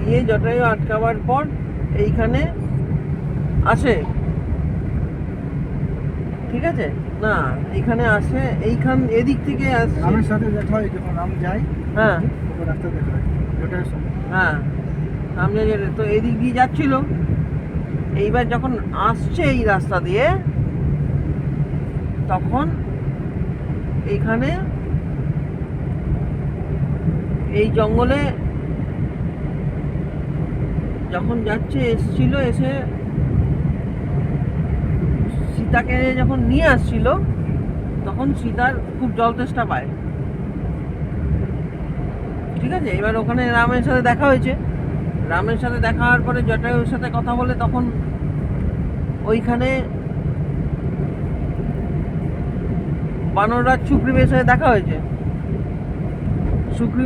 গিয়ে জটায়ু আটকাবার পর এইখানে আসে, ঠিক আছে? না, এখানে আসে, এদিক থেকে আসছে। রামের সাথে দেখা হয় যখন রাম যায়, হ্যাঁ ওকে রাস্তা দেখা হয় জটায়ুর সঙ্গে। হ্যাঁ, সামনে যেতে তো এদিক দিয়ে যাচ্ছিল। এইবার যখন আসছে এই রাস্তা দিয়ে, তখন এইখানে এই জঙ্গলে যখন যাচ্ছে, এসছিল, এসে সীতাকে যখন নিয়ে আসছিল, তখন সীতার খুব জল তেষ্টা পায়, ঠিক আছে? এবার ওখানে রামের সাথে দেখা হয়েছে। রামের সাথে দেখা হওয়ার পরে জটায়ুর সাথে কথা বলে, তখন ওইখানে বানররাজ সুগ্রীবের সাথে দেখা হয়েছে। সুগ্রীব